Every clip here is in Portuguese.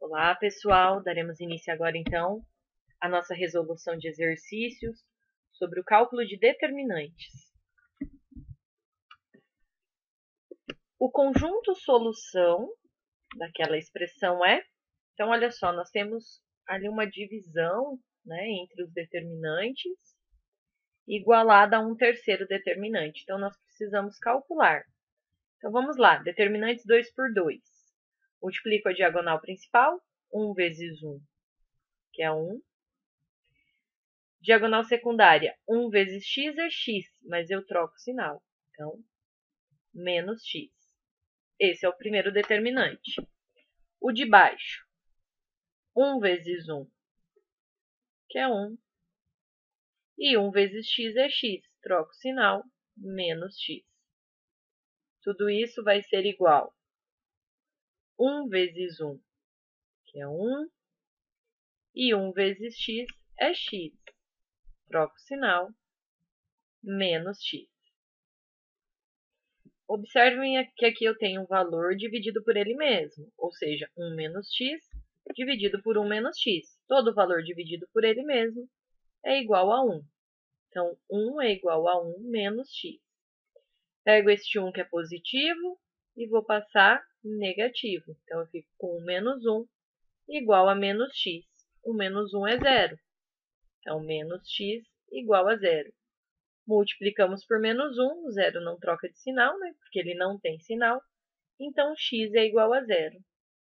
Olá, pessoal! Daremos início agora, então, à nossa resolução de exercícios sobre o cálculo de determinantes. O conjunto solução daquela expressão é... Então, olha só, nós temos ali uma divisão, né, entre os determinantes, igualada a um terceiro determinante. Então, nós precisamos calcular. Então, vamos lá. Determinantes 2 por 2. Multiplico a diagonal principal, 1 vezes 1, que é 1. Diagonal secundária, 1 vezes x é x, mas eu troco o sinal. Então, menos x. Esse é o primeiro determinante. O de baixo, 1 vezes 1, que é 1. E 1 vezes x é x, troco o sinal, menos x. Tudo isso vai ser igual a 1 vezes 1, que é 1. E 1 vezes x é x. Troco o sinal, menos x. Observem que aqui eu tenho um valor dividido por ele mesmo, ou seja, 1 menos x dividido por 1 menos x. Todo valor dividido por ele mesmo é igual a 1. Então, 1 é igual a 1 menos x. Pego este 1 que é positivo e vou passar negativo. Então, eu fico com 1 menos 1 igual a menos x. 1 menos 1 é 0. Então, menos x igual a 0. Multiplicamos por menos 1, o 0 não troca de sinal, né? Porque ele não tem sinal. Então, x é igual a 0.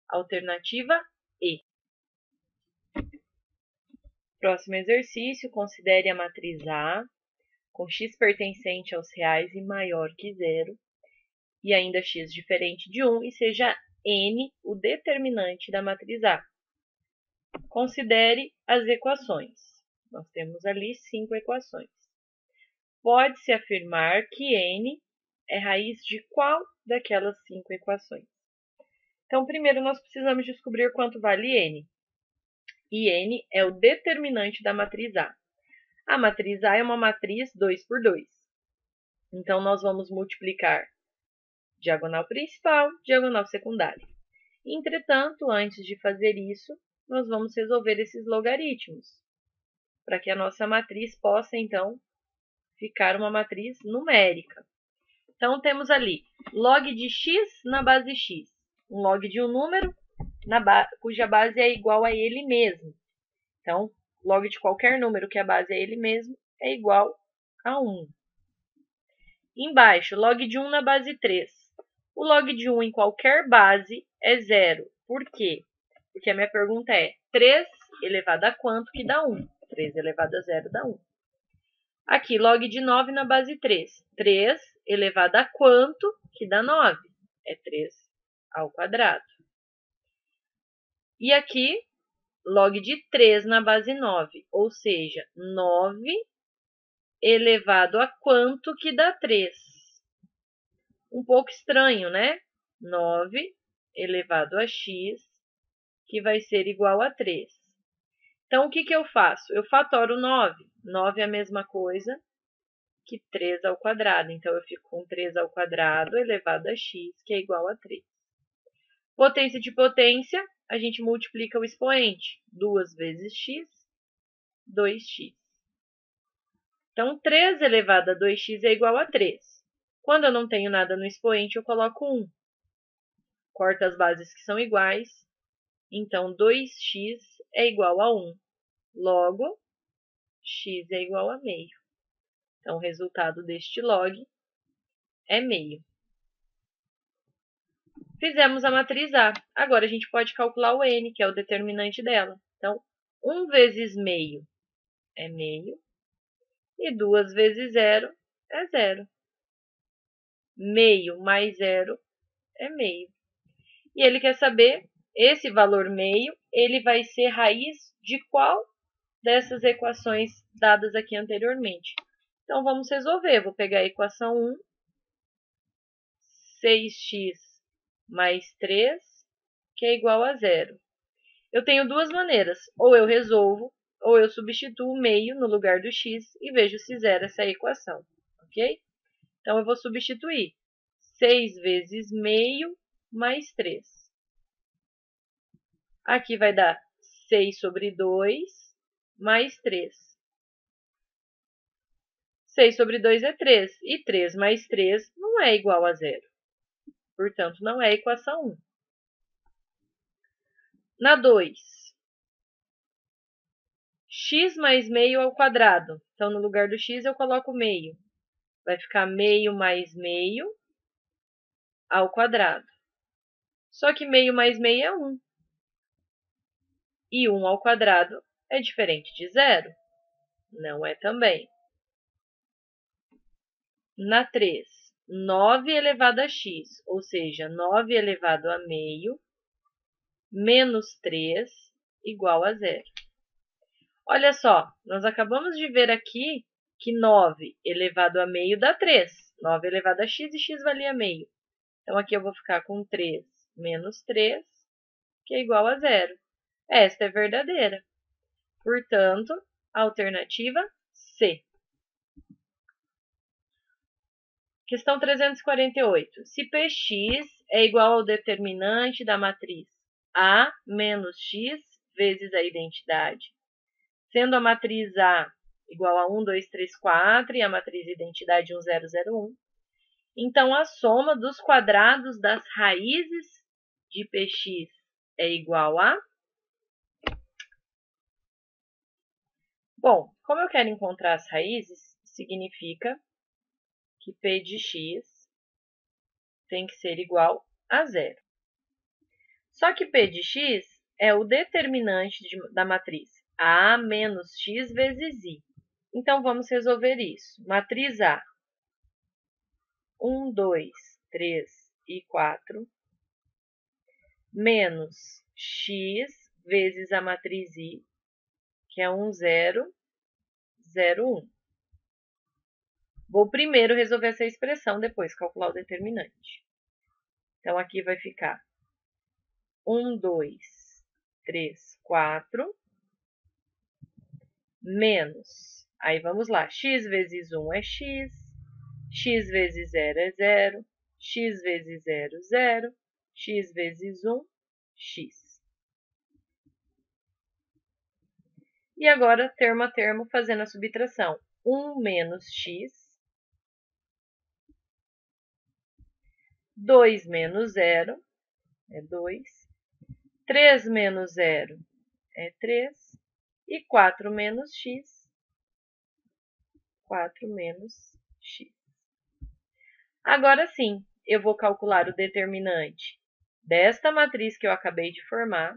Alternativa E. Próximo exercício, considere a matriz A com x pertencente aos reais e maior que 0, e ainda x diferente de 1, e seja n o determinante da matriz A. Considere as equações. Nós temos ali 5 equações. Pode-se afirmar que n é raiz de qual daquelas 5 equações? Então, primeiro nós precisamos descobrir quanto vale n. E n é o determinante da matriz A. A matriz A é uma matriz 2 por 2. Então, nós vamos multiplicar diagonal principal, diagonal secundária. Entretanto, antes de fazer isso, nós vamos resolver esses logaritmos, para que a nossa matriz possa, então, ficar uma matriz numérica. Então, temos ali log de x na base x. Um log de um número cuja base é igual a ele mesmo. Então, log de qualquer número que a base é ele mesmo é igual a 1. Embaixo, log de 1 na base 3. O log de 1 em qualquer base é 0. Por quê? Porque a minha pergunta é 3 elevado a quanto que dá 1? 3 elevado a 0 dá 1. Aqui, log de 9 na base 3. 3 elevado a quanto que dá 9? É 3 ao quadrado. E aqui, log de 3 na base 9, ou seja, 9 elevado a quanto que dá 3? Um pouco estranho, né? 9 elevado a x, que vai ser igual a 3. Então, o que eu faço? Eu fatoro 9. 9 é a mesma coisa que 3 ao quadrado. Então, eu fico com 3 ao quadrado elevado a x, que é igual a 3. Potência de potência, a gente multiplica o expoente. 2 vezes x, 2x. Então, 3 elevado a 2x é igual a 3. Quando eu não tenho nada no expoente, eu coloco 1. Corto as bases que são iguais. Então, 2x é igual a 1. Logo, x é igual a meio. Então, o resultado deste log é meio. Fizemos a matriz A. Agora, a gente pode calcular o n, que é o determinante dela. Então, 1 vezes meio é meio. E 2 vezes 0 é 0. Meio mais 0 é meio. E ele quer saber, esse valor meio, ele vai ser raiz de qual dessas equações dadas aqui anteriormente? Então, vamos resolver. Vou pegar a equação 1, 6x mais 3, que é igual a 0. Eu tenho duas maneiras. Ou eu resolvo, ou eu substituo o meio no lugar do x e vejo se zera essa equação. Ok? Então, eu vou substituir 6 vezes meio mais 3. Aqui vai dar 6 sobre 2 mais 3. 6 sobre 2 é 3. E 3 mais 3 não é igual a 0. Portanto, não é a equação 1. Na 2, x mais meio ao quadrado. Então, no lugar do x, eu coloco meio. Vai ficar meio mais meio ao quadrado. Só que meio mais meio é 1. E 1 ao quadrado é diferente de 0? Não é também. Na 3, 9 elevado a x, ou seja, 9 elevado a meio, menos 3, igual a 0. Olha só, nós acabamos de ver aqui que 9 elevado a meio dá 3. 9 elevado a x e x valia meio. Então, aqui eu vou ficar com 3 menos 3, que é igual a 0. Esta é verdadeira. Portanto, alternativa C. Questão 348. Se Px é igual ao determinante da matriz A menos x vezes a identidade, sendo a matriz A igual a 1, 2, 3, 4 e a matriz identidade 1, 0, 0, 1, então a soma dos quadrados das raízes de Px é igual a... Bom, como eu quero encontrar as raízes, significa que P de x tem que ser igual a 0. Só que P de x é o determinante da matriz A menos x vezes I. Então, vamos resolver isso. Matriz A, 1, 2, 3 e 4, menos x vezes a matriz I, que é 1, 0, 0, 1. Vou primeiro resolver essa expressão, depois calcular o determinante. Então, aqui vai ficar 1, 2, 3, 4, menos, aí vamos lá, x vezes 1 é x, x vezes 0 é 0, x vezes 0, 0, x vezes 1, x. E agora, termo a termo, fazendo a subtração. 1 menos x, 2 menos 0 é 2, 3 menos 0 é 3, e 4 menos x, 4 menos x. Agora sim, eu vou calcular o determinante desta matriz que eu acabei de formar,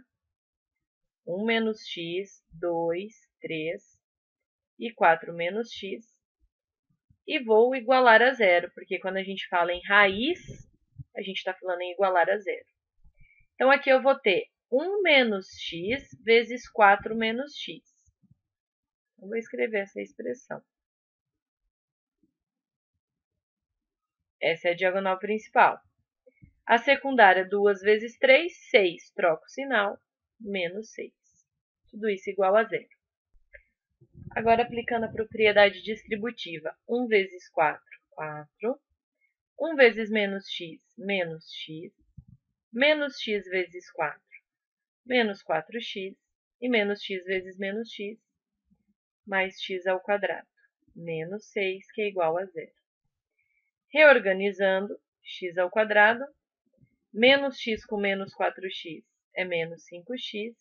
1 menos x, 2, 3 e 4 menos x, e vou igualar a 0, porque quando a gente fala em raiz, a gente está falando em igualar a 0. Então, aqui eu vou ter 1 menos x vezes 4 menos x. Eu vou escrever essa expressão. Essa é a diagonal principal. A secundária, 2 vezes 3, 6. Troco o sinal, menos 6. Tudo isso igual a 0. Agora, aplicando a propriedade distributiva. 1 vezes 4, 4. 1 vezes menos x, menos x. Menos x vezes 4, menos 4x. E menos x vezes menos x, mais x ao quadrado. Menos 6, que é igual a 0. Reorganizando, x ao quadrado, menos x com menos 4x é menos 5x,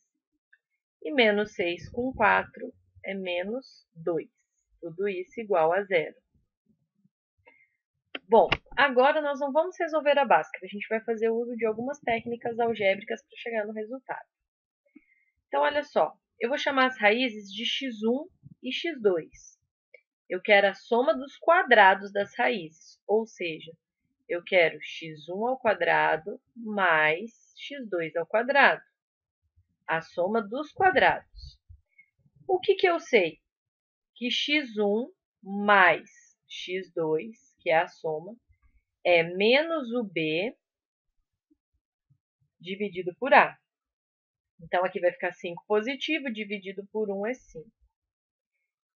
e menos 6 com 4 é menos 2. Tudo isso igual a 0. Bom, agora nós não vamos resolver a básica, a gente vai fazer uso de algumas técnicas algébricas para chegar no resultado. Então, olha só, eu vou chamar as raízes de x1 e x2. Eu quero a soma dos quadrados das raízes, ou seja, eu quero x1 ao quadrado mais x2 ao quadrado. A soma dos quadrados. O que eu sei? Que x1 mais x2, que é a soma, é menos o b dividido por a. Então, aqui vai ficar 5 positivo, dividido por 1 é 5.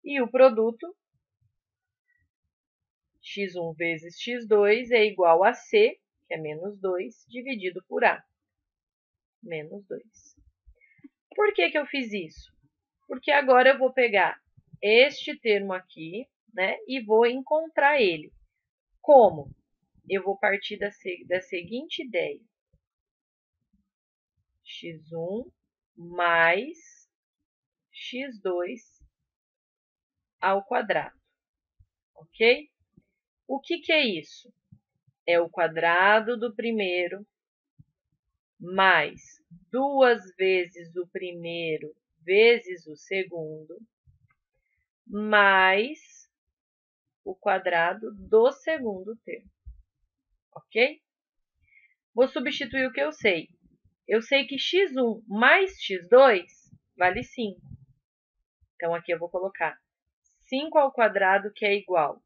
E o produto, x1 vezes x2 é igual a c, que é menos 2, dividido por a, menos 2. Por que que eu fiz isso? Porque agora eu vou pegar este termo aqui, né, e vou encontrar ele. Como? Eu vou partir da seguinte ideia. x1 mais x2 ao quadrado, ok? O que é isso? É o quadrado do primeiro mais 2 vezes o primeiro vezes o segundo, mais o quadrado do segundo termo, ok? Vou substituir o que eu sei. Eu sei que x1 mais x2 vale 5. Então, aqui eu vou colocar 5 ao quadrado, que é igual.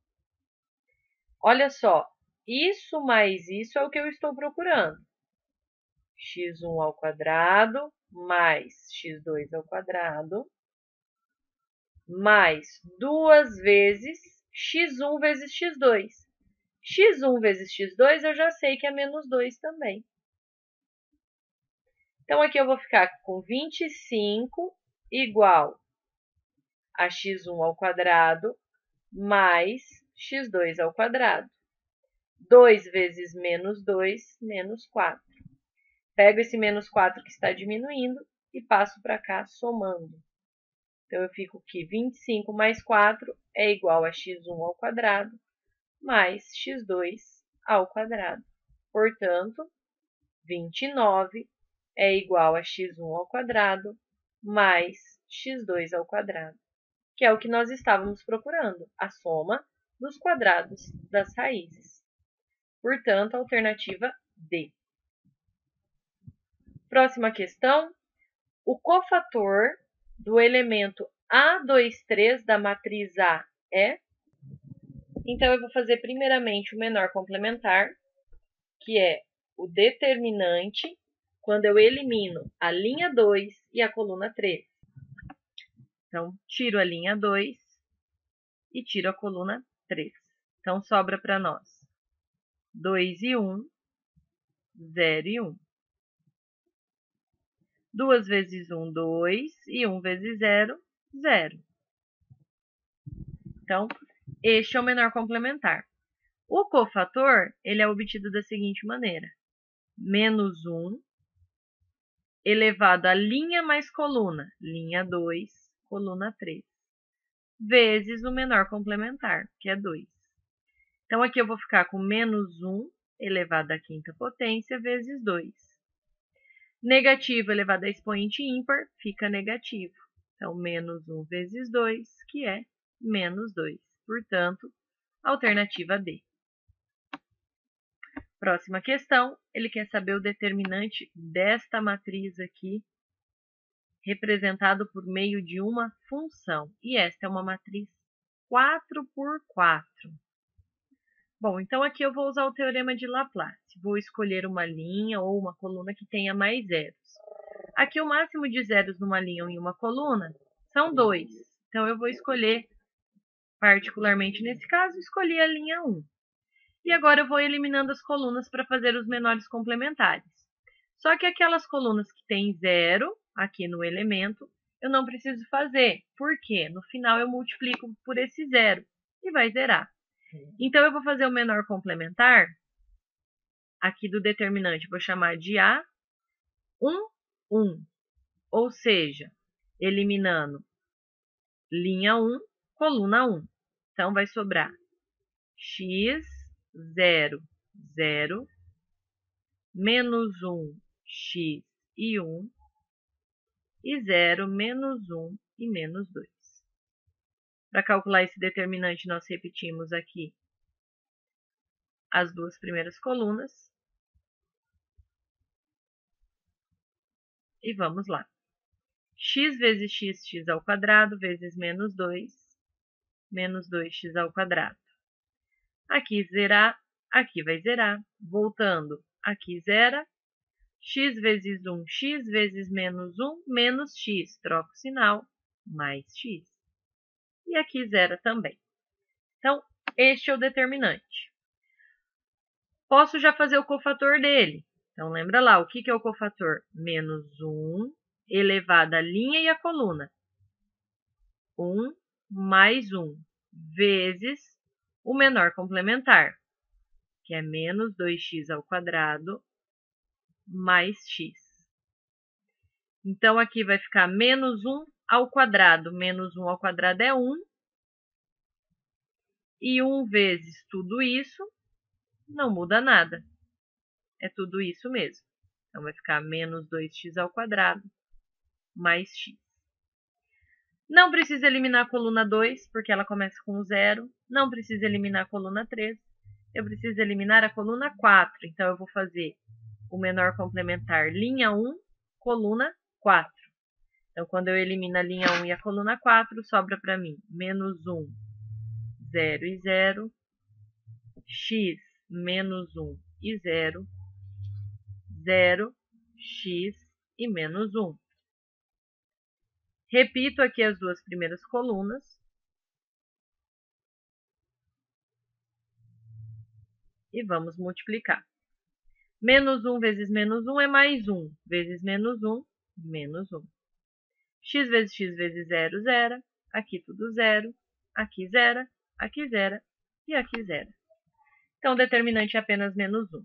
Olha só, isso mais isso é o que eu estou procurando. x1 ao quadrado mais x2 ao quadrado mais 2 vezes x1 vezes x2. x1 vezes x2 eu já sei que é menos 2 também. Então, aqui eu vou ficar com 25 igual a x1 ao quadrado mais x2 ao quadrado. 2 vezes menos 2, menos 4. Pego esse menos 4 que está diminuindo e passo para cá somando. Então, eu fico que 25 mais 4 é igual a x1 ao quadrado mais x2 ao quadrado. Portanto, 29 é igual a x1 ao quadrado mais x2 ao quadrado, que é o que nós estávamos procurando, a soma dos quadrados das raízes. Portanto, a alternativa D. Próxima questão. O cofator do elemento A23 da matriz A é? Então, eu vou fazer primeiramente o menor complementar, que é o determinante, quando eu elimino a linha 2 e a coluna 3. Então, tiro a linha 2 e tiro a coluna 3. Então, sobra para nós 2 e 1, 0 e 1. 2 vezes 1, 2, e 1 vezes 0, 0. Então, este é o menor complementar. O cofator, ele é obtido da seguinte maneira. Menos 1 elevado a linha mais coluna, linha 2, coluna 3, vezes o menor complementar, que é 2. Então, aqui eu vou ficar com menos 1 elevado à quinta potência vezes 2. Negativo elevado a expoente ímpar fica negativo. Então, menos 1 vezes 2, que é menos 2. Portanto, alternativa D. Próxima questão, ele quer saber o determinante desta matriz aqui, representado por meio de uma função. E esta é uma matriz 4x4. Bom, então aqui eu vou usar o teorema de Laplace. Vou escolher uma linha ou uma coluna que tenha mais zeros. Aqui o máximo de zeros numa linha ou em uma coluna são 2. Então, eu vou escolher, particularmente nesse caso, escolhi a linha 1. E agora eu vou eliminando as colunas para fazer os menores complementares. Só que aquelas colunas que têm zero aqui no elemento, eu não preciso fazer. Por quê? No final eu multiplico por esse zero e vai zerar. Então, eu vou fazer o menor complementar aqui do determinante, vou chamar de A1, 1. Ou seja, eliminando linha 1, coluna 1. Então, vai sobrar x, 0, 0, menos 1, x e 1, e 0, menos 1 e menos 2. Para calcular esse determinante, nós repetimos aqui as duas primeiras colunas. E vamos lá. X vezes x ao quadrado, vezes menos 2, menos 2x ao quadrado. Aqui zerar, aqui vai zerar. Voltando, aqui zera. X vezes 1, x vezes menos 1, menos x. Troco o sinal, mais x. E aqui zera também. Então, este é o determinante. Posso já fazer o cofator dele. Então, lembra lá, o que é o cofator? Menos 1 elevado à linha e à coluna. 1 mais 1 vezes o menor complementar, que é menos 2x ao quadrado mais x. Então, aqui vai ficar menos 1 ao quadrado. Menos 1 ao quadrado é 1. E 1 vezes tudo isso não muda nada. É tudo isso mesmo. Então, vai ficar menos 2x ao quadrado mais x. Não precisa eliminar a coluna 2, porque ela começa com 0. Não precisa eliminar a coluna 3. Eu preciso eliminar a coluna 4. Então, eu vou fazer o menor complementar linha 1, coluna 4. Então, quando eu elimino a linha 1 e a coluna 4, sobra para mim menos 1, 0 e 0, x menos 1 e 0, 0, x e menos 1. Repito aqui as duas primeiras colunas. E vamos multiplicar. Menos 1 vezes menos 1 é mais 1. Vezes menos 1, menos 1. X vezes 0, 0. Aqui tudo 0. Aqui 0. Aqui 0. E aqui 0. Então, o determinante é apenas menos 1.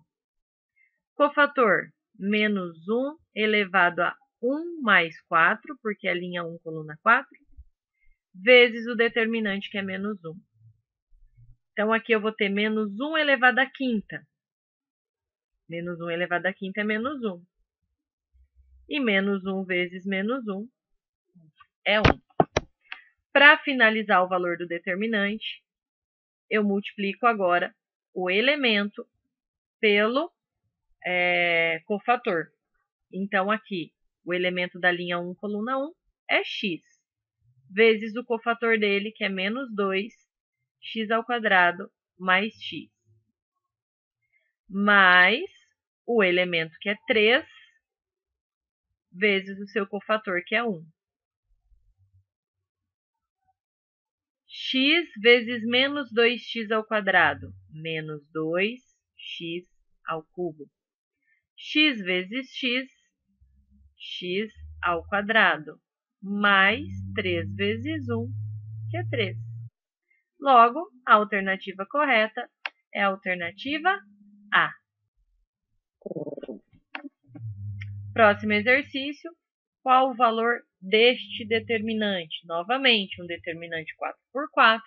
Cofator, menos 1 elevado a 1 mais 4, porque é linha 1, coluna 4, vezes o determinante, que é menos 1. Então, aqui eu vou ter menos 1 elevado à quinta. Menos 1 elevado à quinta é menos 1. E menos 1 vezes menos 1 é 1. Para finalizar o valor do determinante, eu multiplico agora o elemento pelo cofator. Então, aqui, o elemento da linha 1, coluna 1, é x, vezes o cofator dele, que é menos 2, x ao quadrado mais x. Mais o elemento, que é 3, vezes o seu cofator, que é 1. X vezes menos 2x ao quadrado, menos 2x ao cubo. X vezes x, x ao quadrado, mais 3 vezes 1, que é 3. Logo, a alternativa correta é a alternativa A. Próximo exercício. Qual o valor deste determinante? Novamente, um determinante 4x4.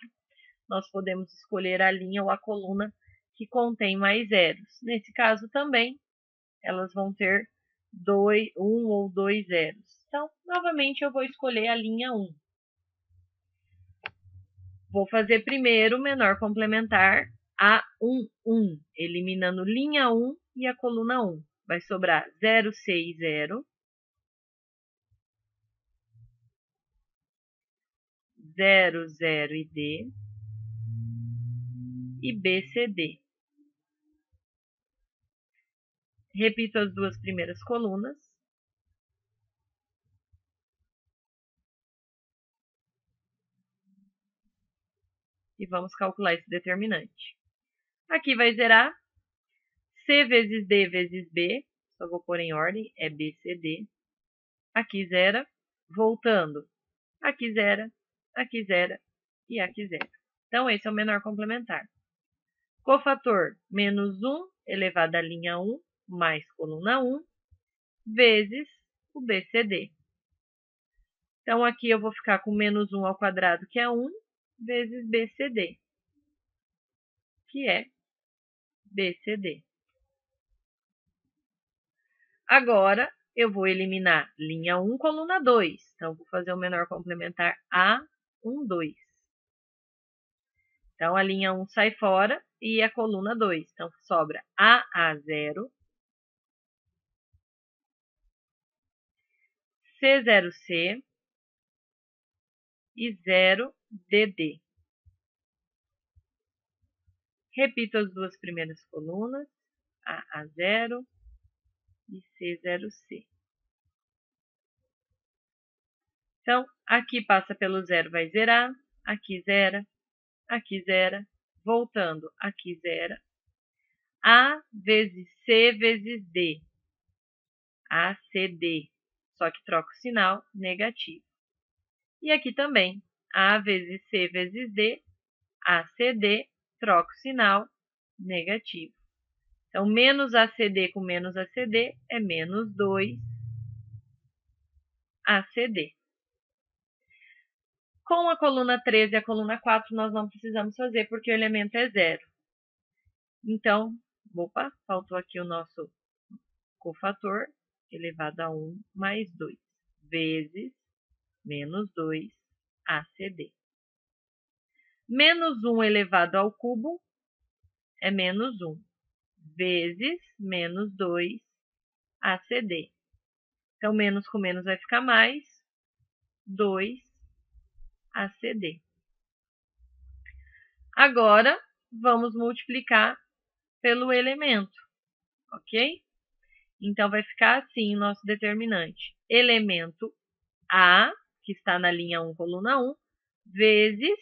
Nós podemos escolher a linha ou a coluna que contém mais zeros. Nesse caso também, elas vão ter 1 ou 2 zeros. Então, novamente, eu vou escolher a linha 1. Vou fazer primeiro o menor complementar A1, 1, eliminando linha 1 e a coluna 1. Vai sobrar 0, 6, 0. 0, 0 e D. E B, C, D. Repito as duas primeiras colunas. E vamos calcular esse determinante. Aqui vai zerar. C vezes D vezes B. Só vou pôr em ordem. É B, C, D. Aqui zera. Voltando. Aqui zera. Aqui zera. E aqui zera. Então, esse é o menor complementar. Cofator, menos 1 elevado à linha 1 mais coluna 1 vezes o BCD. Então, aqui eu vou ficar com menos 1 ao quadrado, que é 1, vezes BCD, que é BCD. Agora, eu vou eliminar linha 1, coluna 2. Então, vou fazer o menor complementar A1, 2. Então, a linha 1 sai fora e a coluna 2. Então, sobra AA0, C0C e 0DD. Repito as duas primeiras colunas, AA0 e C0C. Então, aqui passa pelo 0, vai zerar, aqui zera, voltando, aqui zera. A vezes C vezes D, ACD. só que troca o sinal negativo. E aqui também, A vezes C vezes D, ACD, troca o sinal negativo. Então, menos ACD com menos ACD é menos 2 ACD. Com a coluna 13 e a coluna 4, nós não precisamos fazer, porque o elemento é zero. Então, opa, faltou aqui o nosso cofator, elevado a 1 mais 2, vezes menos 2 ACD. Menos 1 elevado ao cubo é menos 1, vezes menos 2 ACD. Então, menos com menos vai ficar mais, 2 ACD. Agora, vamos multiplicar pelo elemento, ok? Então, vai ficar assim o nosso determinante. Elemento A, que está na linha 1, coluna 1, vezes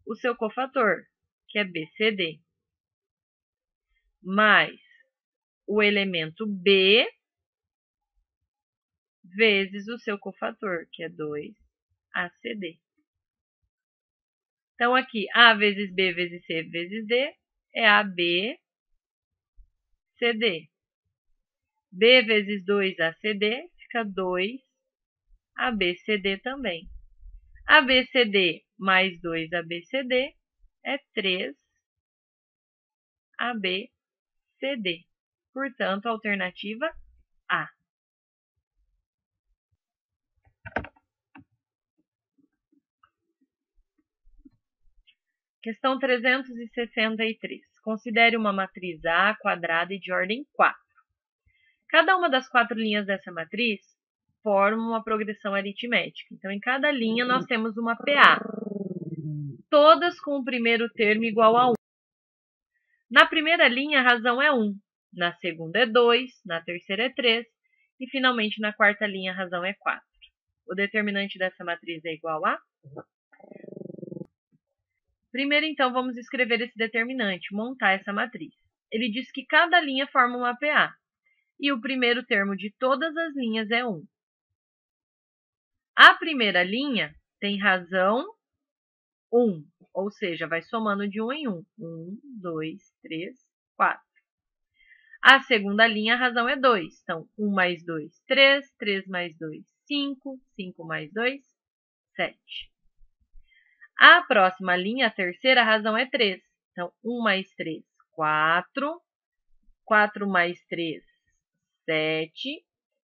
o seu cofator, que é BCD, mais o elemento B, vezes o seu cofator, que é 2ACD. Então, aqui, A vezes B vezes C vezes D é AB, CD. B vezes 2ACD fica 2ABCD também. ABCD mais 2ABCD é 3ABCD. Portanto, a alternativa A. Questão 363. Considere uma matriz A quadrada e de ordem 4. Cada uma das 4 linhas dessa matriz forma uma progressão aritmética. Então, em cada linha, nós temos uma PA. Todas com o primeiro termo igual a 1. Na primeira linha, a razão é 1. Na segunda é 2. Na terceira é 3. E, finalmente, na quarta linha, a razão é 4. O determinante dessa matriz é igual a... Primeiro, então, vamos escrever esse determinante, montar essa matriz. Ele diz que cada linha forma uma PA. E o primeiro termo de todas as linhas é 1. A primeira linha tem razão 1, ou seja, vai somando de 1 em 1. 1, 2, 3, 4. A segunda linha, a razão é 2. Então, 1 mais 2, 3. 3 mais 2, 5. 5 mais 2, 7. A próxima linha, a terceira, a razão é 3. Então, 1 mais 3, 4. 4 mais 3, 7.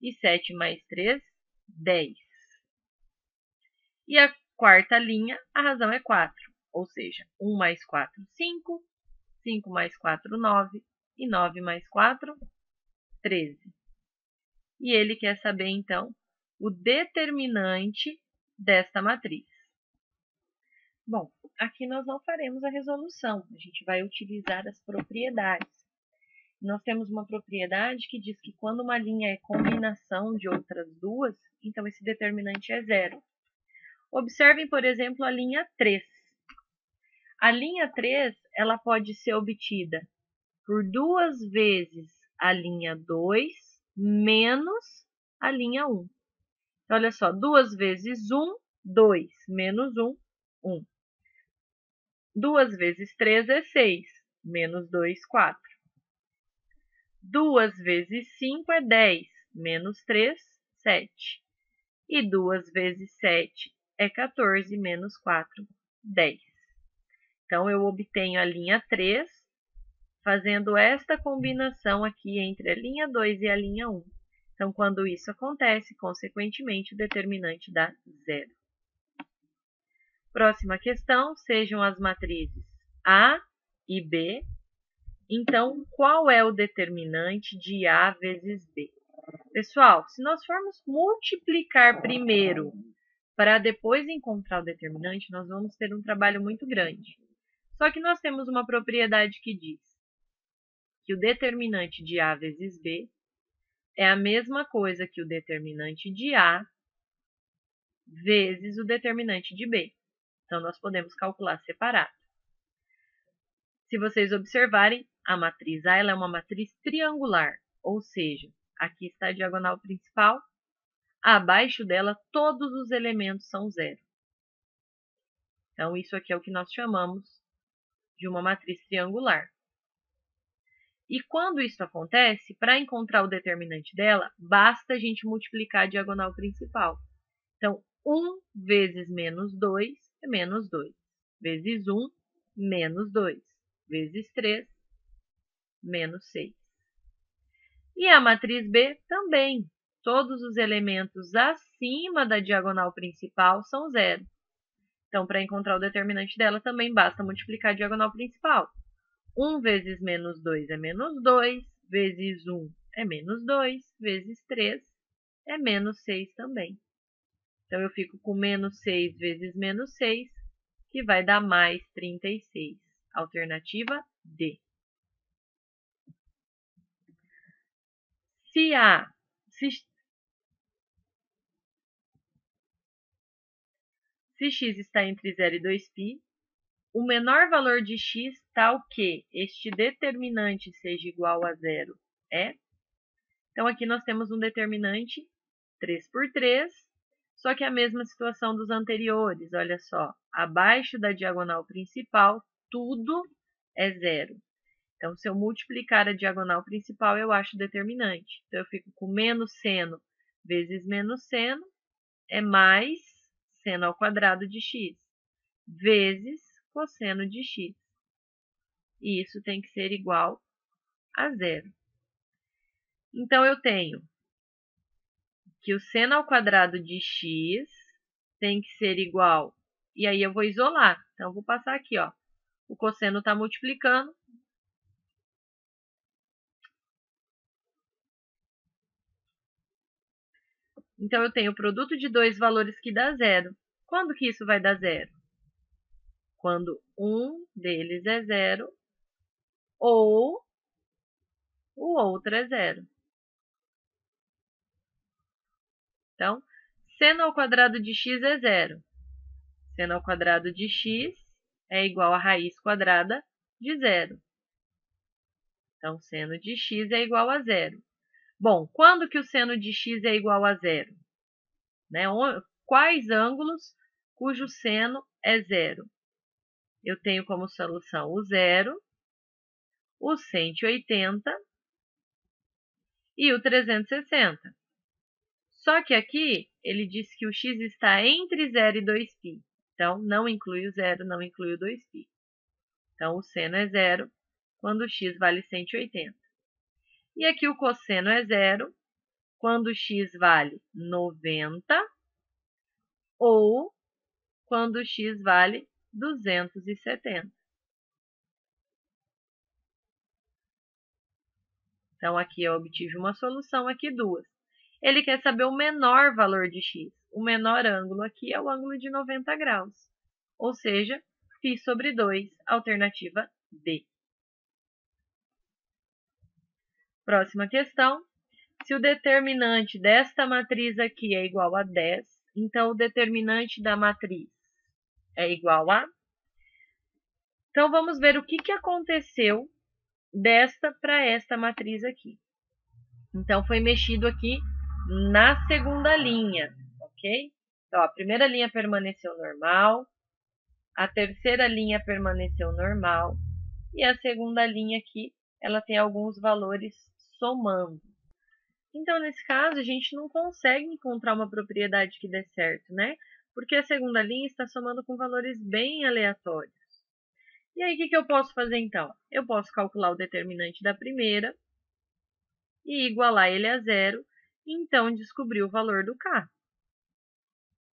E 7 mais 3, 10. E a quarta linha, a razão é 4. Ou seja, 1 mais 4, 5. 5 mais 4, 9. E 9 mais 4, 13. E ele quer saber, então, o determinante desta matriz. Bom, aqui nós não faremos a resolução, a gente vai utilizar as propriedades. Nós temos uma propriedade que diz que quando uma linha é combinação de outras duas, então esse determinante é zero. Observem, por exemplo, a linha 3. A linha 3, ela pode ser obtida por 2 vezes a linha 2 menos a linha 1. Então, olha só, 2 vezes 1, 2, menos 1, 1. 2 vezes 3 é 6, menos 2, 4. 2 vezes 5 é 10, menos 3, 7. E 2 vezes 7 é 14, menos 4, 10. Então, eu obtenho a linha 3 fazendo esta combinação aqui entre a linha 2 e a linha 1. Então, quando isso acontece, consequentemente, o determinante dá zero. Próxima questão, sejam as matrizes A e B. Então, qual é o determinante de A vezes B? Pessoal, se nós formos multiplicar primeiro para depois encontrar o determinante, nós vamos ter um trabalho muito grande. Só que nós temos uma propriedade que diz que o determinante de A vezes B é a mesma coisa que o determinante de A vezes o determinante de B. Então, nós podemos calcular separado. Se vocês observarem, a matriz A ela é uma matriz triangular, ou seja, aqui está a diagonal principal, Abaixo dela, todos os elementos são zero. Então, isso aqui é o que nós chamamos de uma matriz triangular. E quando isso acontece, para encontrar o determinante dela, basta a gente multiplicar a diagonal principal. Então, 1 vezes menos 2 é menos 2. Vezes 1, menos 2. Vezes 3, menos 6. E a matriz B também. Todos os elementos acima da diagonal principal são zero. Então, para encontrar o determinante dela, também basta multiplicar a diagonal principal. 1 vezes menos 2 é menos 2, vezes 1 é menos 2, vezes 3 é menos 6 também. Então, eu fico com menos 6 vezes menos 6, que vai dar mais 36. Alternativa D. Se x está entre 0 e 2π, o menor valor de x tal que este determinante seja igual a zero é... Então, aqui nós temos um determinante 3 por 3, só que é a mesma situação dos anteriores. Olha só, abaixo da diagonal principal, tudo é zero. Então, se eu multiplicar a diagonal principal, eu acho o determinante. Então, eu fico com menos seno vezes menos seno é mais seno ao quadrado de x, vezes cosseno de x. E isso tem que ser igual a zero. Então, eu tenho que o seno ao quadrado de x tem que ser igual, e aí eu vou isolar. Então, eu vou passar aqui, ó. O cosseno está multiplicando. Então, eu tenho o produto de dois valores que dá zero. Quando que isso vai dar zero? Quando um deles é zero ou o outro é zero. Então, seno ao quadrado de x é zero. Seno ao quadrado de x é igual a raiz quadrada de zero. Então, seno de x é igual a zero. Bom, quando que o seno de x é igual a zero? Né? Quais ângulos cujo seno é zero? Eu tenho como solução o zero, o 180 e o 360. Só que aqui ele diz que o x está entre 0 e 2π. Então, não inclui o zero, não inclui o 2π. Então, o seno é zero quando o x vale 180. E aqui o cosseno é zero quando o x vale 90 ou quando o x vale 270. Então, aqui eu obtive uma solução, aqui duas. Ele quer saber o menor valor de x. O menor ângulo aqui é o ângulo de 90 graus. Ou seja, π sobre 2, alternativa D. Próxima questão. Se o determinante desta matriz aqui é igual a 10, então o determinante da matriz é igual a... Então, vamos ver o que aconteceu desta para esta matriz aqui. Então, foi mexido aqui na segunda linha, ok? Então, a primeira linha permaneceu normal, a terceira linha permaneceu normal, e a segunda linha aqui, ela tem alguns valores somando. Então, nesse caso, a gente não consegue encontrar uma propriedade que dê certo, né? Porque a segunda linha está somando com valores bem aleatórios. E aí, o que eu posso fazer, então? Eu posso calcular o determinante da primeira e igualar ele a zero, e então descobrir o valor do k.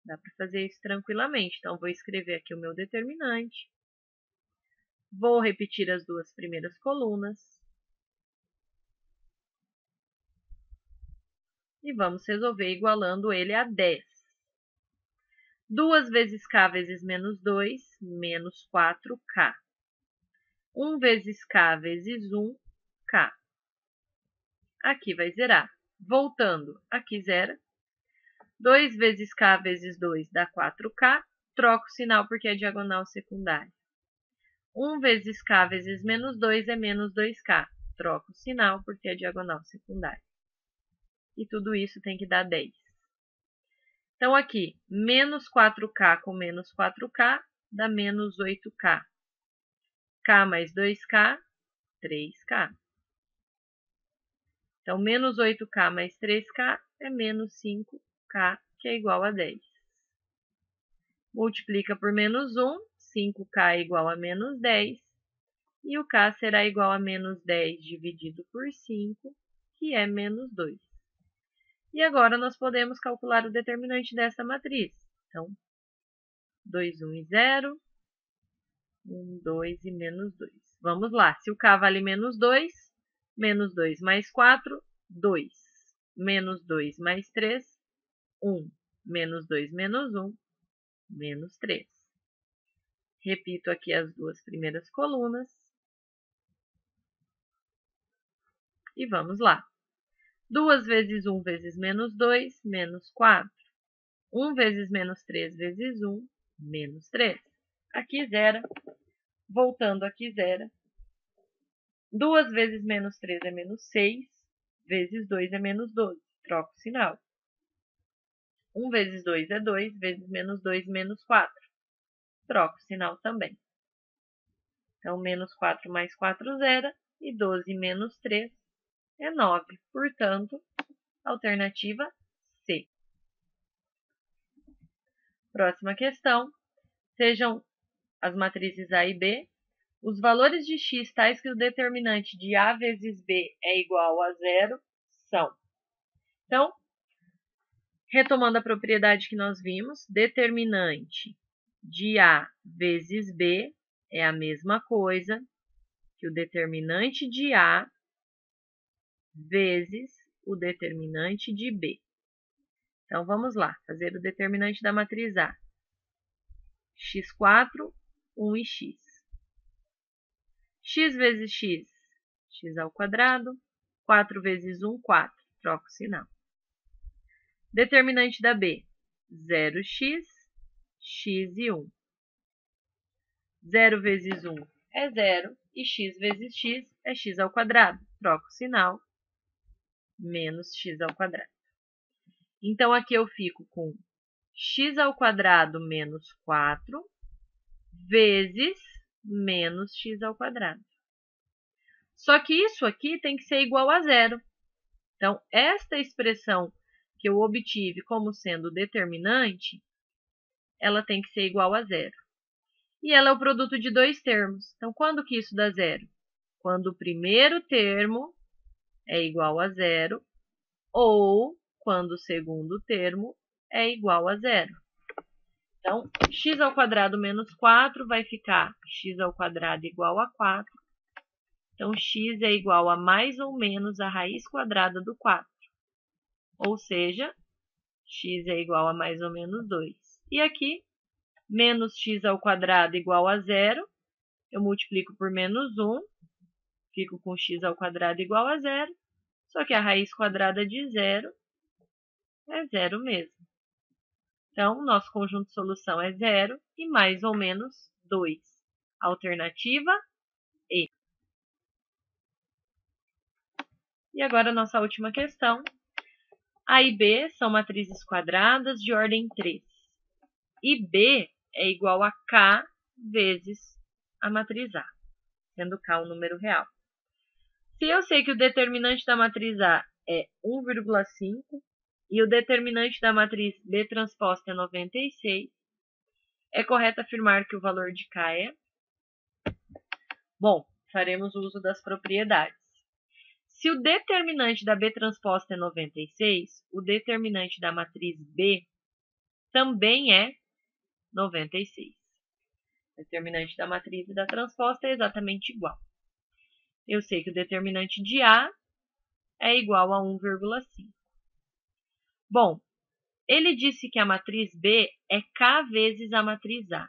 Dá para fazer isso tranquilamente. Então, vou escrever aqui o meu determinante. Vou repetir as duas primeiras colunas. E vamos resolver igualando ele a 10. 2 vezes k vezes menos 2, menos 4k. 1 vezes k vezes 1, k. Aqui vai zerar. Voltando, aqui zera. 2 vezes k vezes 2 dá 4k. Troco o sinal porque é diagonal secundária. 1 vezes k vezes menos 2 é menos 2k. Troco o sinal porque é diagonal secundária. E tudo isso tem que dar 10. Então, aqui, menos 4K com menos 4K dá menos 8K. K mais 2K, 3K. Então, menos 8K mais 3K é menos 5K, que é igual a 10. Multiplica por menos 1, 5K é igual a menos 10. E o K será igual a menos 10 dividido por 5, que é menos 2. E agora nós podemos calcular o determinante dessa matriz. Então, 2, 1 e 0, 1, 2 e menos 2. Vamos lá, se o K vale menos 2 mais 4, 2. Menos 2 mais 3, 1. Menos 2 menos 1, menos 3. Repito aqui as duas primeiras colunas. E vamos lá. 2 vezes 1 vezes menos 2, menos 4. 1 vezes menos 3 vezes 1, menos 3. Aqui zero. Voltando aqui zero. 2 vezes menos 3 é menos 6, vezes 2 é menos 12. Troco o sinal. 1 vezes 2 é 2, vezes menos 2, menos 4. Troco o sinal também. Então, menos 4 mais 4, 0. E 12 menos 3 é 9. Portanto, alternativa C. Próxima questão. Sejam as matrizes A e B os valores de x tais que o determinante de A vezes B é igual a 0 são. Então, retomando a propriedade que nós vimos, determinante de A vezes B é a mesma coisa que o determinante de A vezes o determinante de B. Então, vamos lá, fazer o determinante da matriz A. x4, 1 e x. X vezes x, x ao quadrado. 4 vezes 1, 4. Troco o sinal. Determinante da B, 0x, x e 1. 0 vezes 1 é 0 e x vezes x é x ao quadrado. Troco o sinal, menos x ao quadrado. Então, aqui eu fico com x ao quadrado menos 4 vezes menos x ao quadrado. Só que isso aqui tem que ser igual a 0. Então, esta expressão que eu obtive como sendo determinante, ela tem que ser igual a 0. E ela é o produto de dois termos. Então, quando que isso dá 0? Quando o primeiro termo é igual a 0 ou quando o segundo termo é igual a 0. Então, x ao quadrado menos 4 vai ficar x ao quadrado igual a 4. Então, x é igual a mais ou menos a raiz quadrada do 4. Ou seja, x é igual a mais ou menos 2. E aqui, menos x ao quadrado igual a 0. Eu multiplico por menos 1. Fico com x ao quadrado igual a 0. Só que a raiz quadrada de 0 é 0 mesmo. Então, nosso conjunto de solução é 0 e mais ou menos 2. Alternativa E. E agora, nossa última questão. A e B são matrizes quadradas de ordem 3. E B é igual a K vezes a matriz A, sendo K um número real. Se eu sei que o determinante da matriz A é 1,5 e o determinante da matriz B transposta é 96, é correto afirmar que o valor de K é? Bom, faremos uso das propriedades. Se o determinante da B transposta é 96, o determinante da matriz B também é 96. O determinante da matriz e da transposta é exatamente igual. Eu sei que o determinante de A é igual a 1,5. Bom, ele disse que a matriz B é K vezes a matriz A.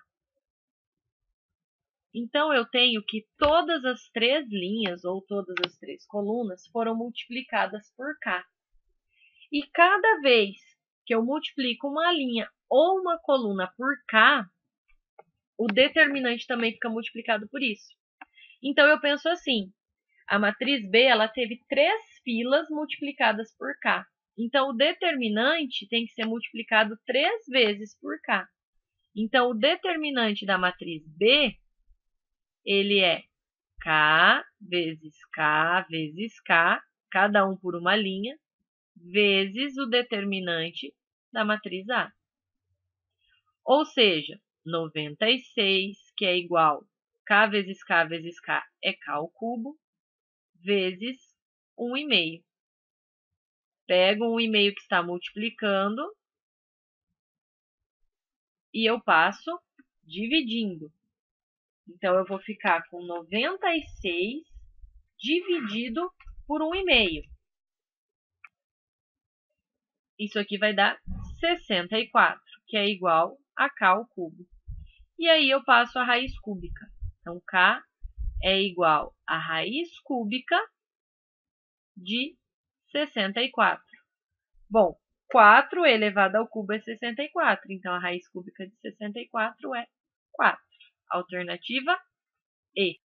Então, eu tenho que todas as três linhas, ou todas as três colunas, foram multiplicadas por K. E cada vez que eu multiplico uma linha ou uma coluna por K, o determinante também fica multiplicado por isso. Então, eu penso assim, a matriz B ela teve 3 filas multiplicadas por K. Então, o determinante tem que ser multiplicado 3 vezes por k. Então, o determinante da matriz B, ele é k vezes k vezes k, cada um por uma linha, vezes o determinante da matriz A. Ou seja, 96, que é igual k vezes k vezes k é k ao cubo, vezes 1,5. Pego o 1,5 que está multiplicando e eu passo dividindo. Então, eu vou ficar com 96 dividido por 1,5. Isso aqui vai dar 64, que é igual a k ao cubo. E aí, eu passo a raiz cúbica. Então, k é igual a raiz cúbica de 64. Bom, 4 elevado ao cubo é 64, então a raiz cúbica de 64 é 4. Alternativa E.